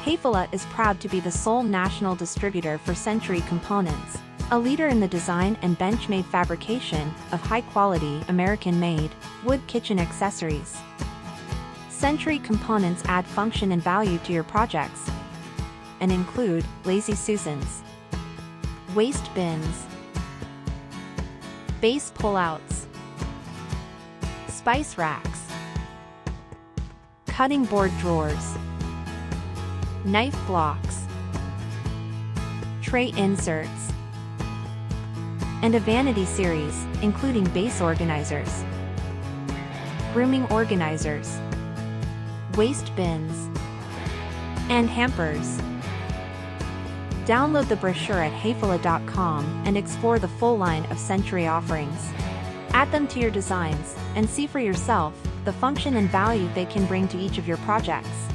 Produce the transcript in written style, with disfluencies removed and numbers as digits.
Hayfälla is proud to be the sole national distributor for Century Components, a leader in the design and bench-made fabrication of high-quality, American-made, wood kitchen accessories. Century Components add function and value to your projects and include Lazy Susans, waste bins, base pull-outs, spice racks, cutting board drawers, knife blocks, tray inserts, and a vanity series, including base organizers, grooming organizers, waste bins, and hampers. Download the brochure at hayfälla.com and explore the full line of Century offerings. Add them to your designs and see for yourself the function and value they can bring to each of your projects.